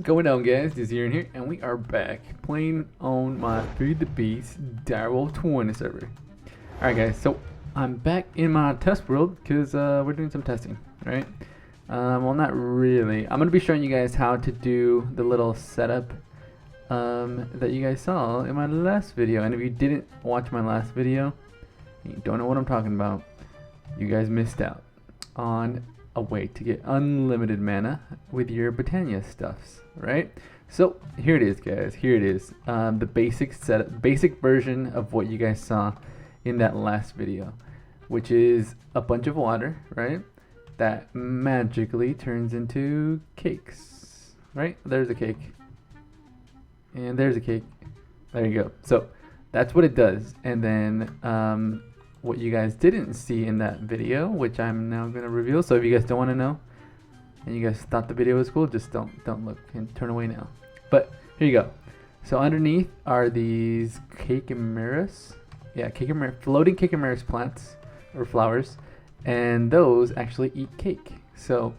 going on, guys? This here and here, and we are back playing on my Feed the Beast Direwolf20 server. Alright guys, so I'm back in my test world because we're doing some testing, right? Well, not really. I'm going to be showing you guys how to do the little setup that you guys saw in my last video. And if you didn't watch my last video, and you don't know what I'm talking about, you guys missed out on a way to get unlimited mana with your Botania stuffs, right? So here it is, guys. Here it is, the basic version of what you guys saw in that last video, which is a bunch of water, right? That magically turns into cakes, right? There's a cake, and there's a cake. There you go. So that's what it does. And then what you guys didn't see in that video, which I'm now going to reveal. So if you guys don't want to know, and you guys thought the video was cool, just don't look and turn away now. But here you go. So underneath are these chimeras. Yeah, floating chimeras plants or flowers, and those actually eat cake. So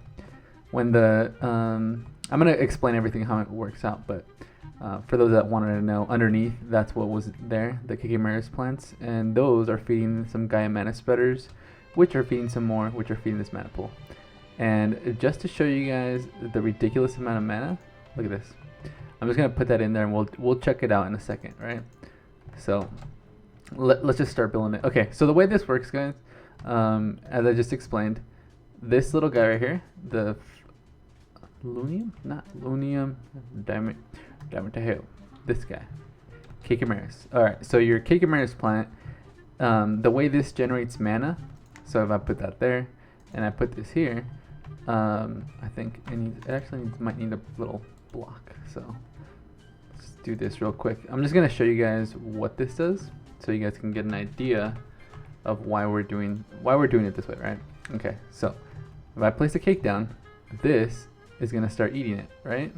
when the I'm going to explain everything how it works out, but for those that wanted to know, underneath, that's what was there, the chimeras plants, and those are feeding some Gaia mana spreaders, which are feeding some more, which are feeding this mana pool. And just to show you guys the ridiculous amount of mana, look at this. I'm just gonna put that in there, and we'll check it out in a second, right? So let's just start building it. Okay, so the way this works, guys, as I just explained, this little guy right here, the Lunium, not Lunium, damn it to hell, this guy, chimeras. Alright, so your chimeras plant, the way this generates mana, so if I put that there and I put this here, I think it might need a little block. So let's do this real quick. I'm just gonna show you guys what this does so you guys can get an idea of why we're doing it this way, right? Okay, so if I place a cake down, this is gonna start eating it, right?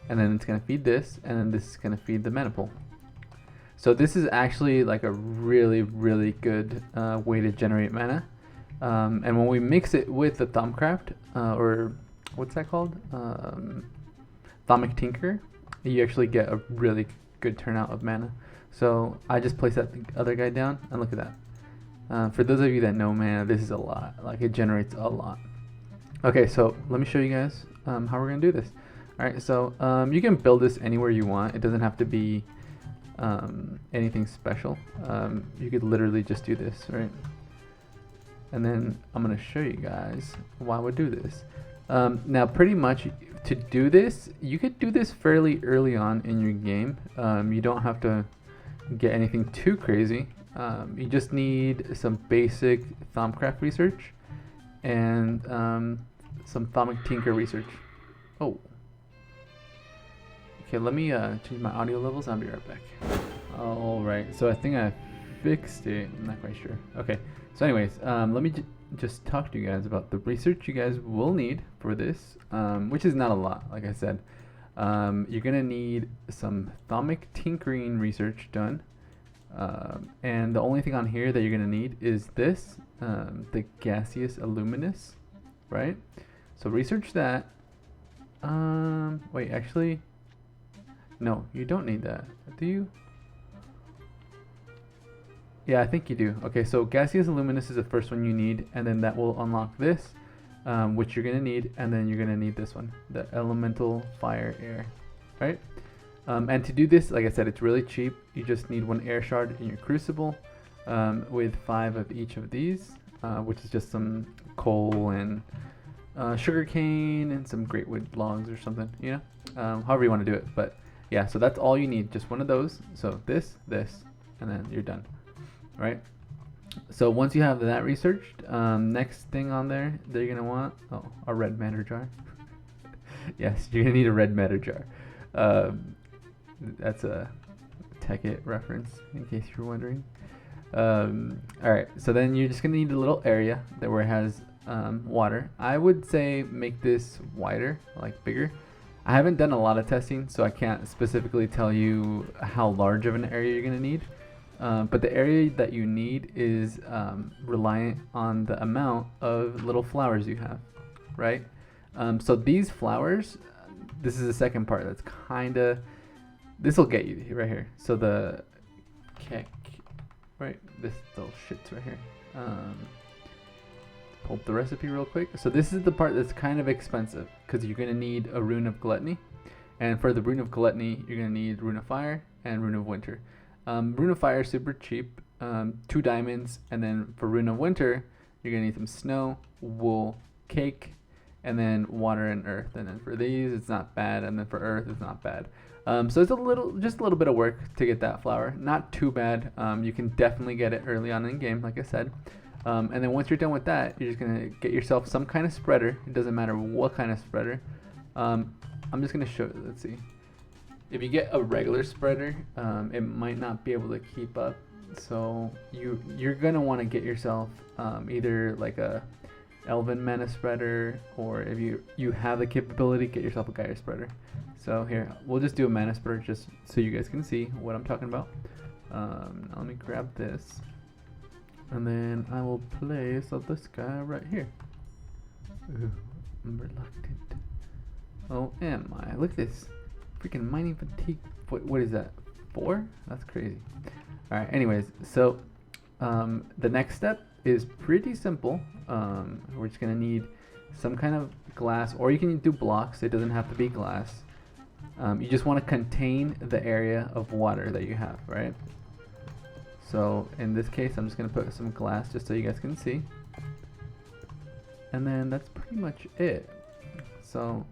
And then it's going to feed this, and then this is going to feed the mana pool. So this is actually like a really, really good way to generate mana. And when we mix it with the Thaumcraft, or what's that called? Thaumic Tinker, you actually get a really good turnout of mana. So I just placed that other guy down, and look at that. For those of you that know mana, this is a lot. Like, it generates a lot. Okay, so let me show you guys how we're going to do this. Alright, so you can build this anywhere you want. It doesn't have to be anything special. You could literally just do this, right? And then I'm going to show you guys why we do this. Now, pretty much to do this, you could do this fairly early on in your game. You don't have to get anything too crazy. You just need some basic Thaumcraft research and some Thaumic Tinker research. Oh. Okay, let me change my audio levels. I'll be right back. Alright, so I think I fixed it. I'm not quite sure. Okay, so anyways, let me just talk to you guys about the research you guys will need for this, which is not a lot, like I said. You're going to need some Thaumic Tinkering research done. And the only thing on here that you're going to need is this, the Gaseous Illuminous, right? So research that. Wait, actually... No, you don't need that. Do you? Yeah, I think you do. Okay, so Gaseous Illuminous is the first one you need, and then that will unlock this, which you're going to need, and then you're going to need this one, the Elemental Fire Air, right? And to do this, like I said, it's really cheap. You just need one air shard in your crucible with 5 of each of these, which is just some coal and sugar cane and some great wood logs or something, you know? However you want to do it, but yeah, so that's all you need, just one of those. So this, and then you're done, right? So once you have that researched, next thing on there that you're gonna want, a red matter jar. Yes, you're gonna need a red matter jar. That's a Tech-It reference, in case you're wondering. Alright, so then you're just gonna need a little area that where it has water. I would say make this wider, like bigger. I haven't done a lot of testing, so I can't specifically tell you how large of an area you're going to need. But the area that you need is reliant on the amount of little flowers you have, right? So these flowers, this is the second part that's kind of, this will get you right here. So the cake, right, this little shit's right here. Pull up the recipe real quick. So this is the part that's kind of expensive because you're going to need a Rune of Gluttony. And for the Rune of Gluttony, you're going to need Rune of Fire and Rune of Winter. Rune of Fire is super cheap, 2 diamonds. And then for Rune of Winter, you're going to need some snow, wool, cake, and then water and earth. And then for these, it's not bad. And then for earth, it's not bad. So it's just a little bit of work to get that flower. Not too bad. You can definitely get it early on in the game, like I said. And then once you're done with that, you're just going to get yourself some kind of spreader. It doesn't matter what kind of spreader. I'm just going to show you. Let's see. If you get a regular spreader, it might not be able to keep up. So you're going to want to get yourself either like a Elven Mana spreader, or if you have the capability, get yourself a Gaia spreader. So here, we'll just do a mana spreader just so you guys can see what I'm talking about. Now let me grab this. And then I will place this guy right here. Ooh, I'm reluctant. Oh, am I? Look at this. Freaking mining fatigue. What is that? 4? That's crazy. Alright, anyways, so the next step is pretty simple. We're just going to need some kind of glass, or you can do blocks. It doesn't have to be glass. You just want to contain the area of water that you have, right? So in this case, I'm just going to put some glass just so you guys can see. And then that's pretty much it. So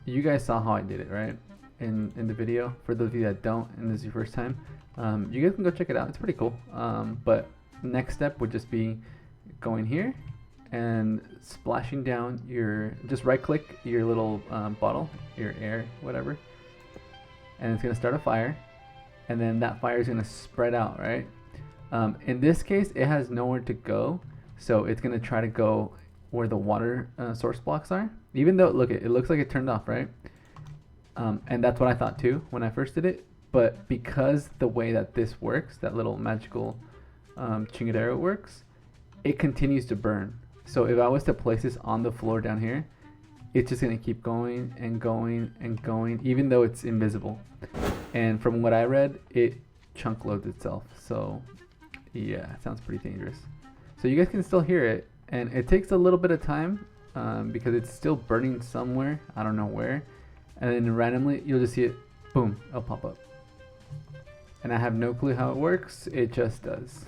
you guys saw how I did it, right? In the video. For those of you that don't, and this is your first time, you guys can go check it out. It's pretty cool. But next step would just be going here and splashing down just right click your little bottle, your air, whatever. And it's going to start a fire. And then that fire is going to spread out, right? In this case, it has nowhere to go. So it's going to try to go where the water source blocks are. Even though, look, it looks like it turned off, right? And that's what I thought too when I first did it. But because the way that this works, that little magical chingadero works, it continues to burn. So if I was to place this on the floor down here, it's just going to keep going and going and going, even though it's invisible. And from what I read, it chunk loads itself. So yeah, it sounds pretty dangerous. So you guys can still hear it, and it takes a little bit of time because it's still burning somewhere. I don't know where. And then randomly, you'll just see it, boom, it'll pop up. And I have no clue how it works. It just does.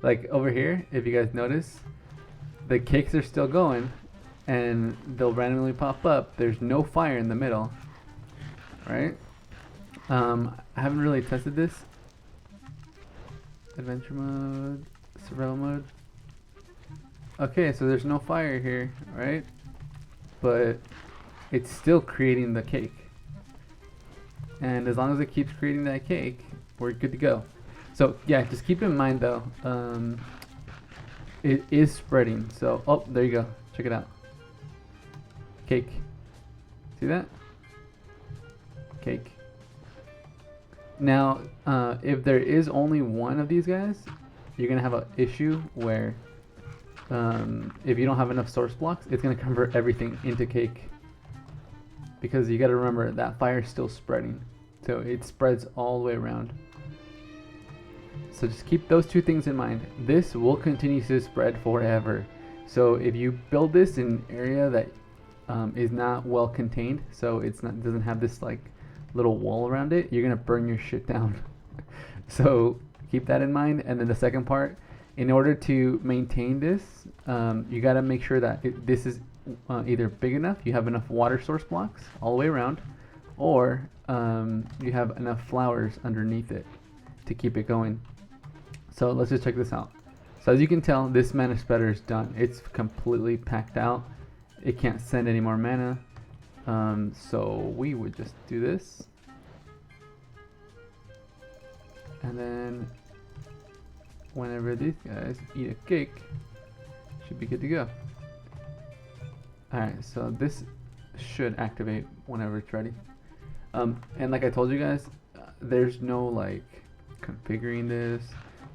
Like over here, if you guys notice, the cakes are still going, and they'll randomly pop up. There's no fire in the middle, right? I haven't really tested this. Adventure mode, survival mode. Okay, so there's no fire here, right? But it's still creating the cake. And as long as it keeps creating that cake, we're good to go. So yeah, just keep in mind though, it is spreading. So, oh, there you go. Check it out. Cake. See that? Cake. Now, if there is only one of these guys, you're going to have an issue where if you don't have enough source blocks, it's going to convert everything into cake. Because you got to remember, that fire is still spreading. So it spreads all the way around. So just keep those two things in mind. This will continue to spread forever. So if you build this in an area that is not well contained, so doesn't have this like little wall around it, you're gonna burn your shit down. So keep that in mind. And then the second part, in order to maintain this, you gotta make sure that this is either big enough, you have enough water source blocks all the way around, or you have enough flowers underneath it to keep it going. So let's just check this out. So as you can tell, this mana spreader is done. It's completely packed out. It can't send any more mana. So we would just do this. And then whenever these guys eat a cake, should be good to go. Alright, so this should activate whenever it's ready. And like I told you guys, there's no like configuring this,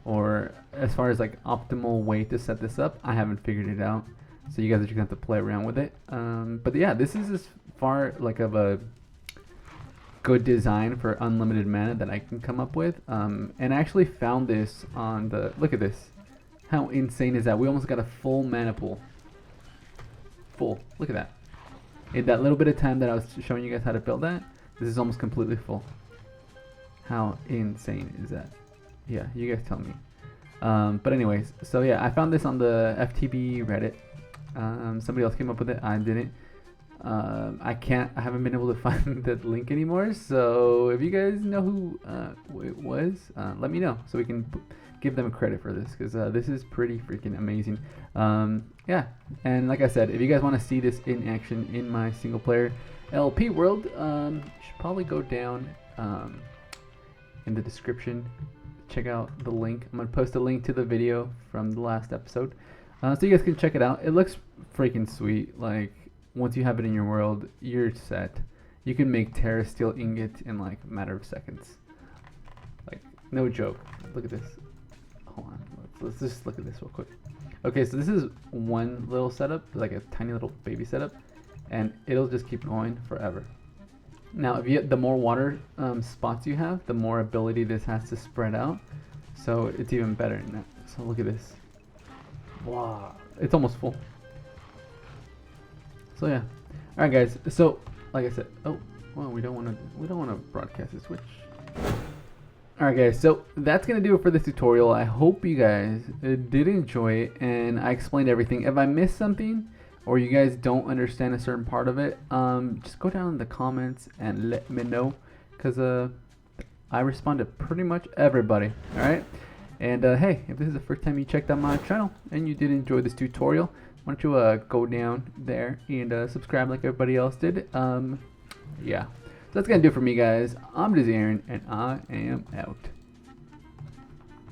or as far as like optimal way to set this up, I haven't figured it out. So you guys are just gonna have to play around with it. But yeah, this is as far like of a good design for unlimited mana that I can come up with. And I actually found this on the, look at this. How insane is that? We almost got a full mana pool. Full. Look at that. In that little bit of time that I was showing you guys how to build that, this is almost completely full. How insane is that? Yeah, you guys tell me. But anyways, so yeah, I found this on the FTB Reddit. Somebody else came up with it. I didn't. I haven't been able to find the link anymore. So if you guys know who it was, let me know so we can give them credit for this, because this is pretty freaking amazing. Yeah, and like I said, if you guys want to see this in action in my single player LP world, you should probably go down in the description. Check out the link. I'm gonna post a link to the video from the last episode, so you guys can check it out. It looks freaking sweet. Like, once you have it in your world, you're set. You can make Terra Steel ingot in like a matter of seconds. Like, no joke. Look at this. Hold on. Let's just look at this real quick. Okay, so this is one little setup, like a tiny little baby setup, and it'll just keep going forever. Now, if the more water spots you have, the more ability this has to spread out. So it's even better than that. So look at this. Wow, it's almost full. So yeah. All right, guys. So like I said, oh well, we don't want to broadcast the switch. All right, guys. So that's gonna do it for this tutorial. I hope you guys did enjoy it, and I explained everything. If I missed something, or you guys don't understand a certain part of it, just go down in the comments and let me know, because I respond to pretty much everybody. All right. And hey, if this is the first time you checked out my channel and you did enjoy this tutorial, why don't you go down there and subscribe like everybody else did. Yeah, so that's gonna do it for me, guys. I'm Aaron, and I am out.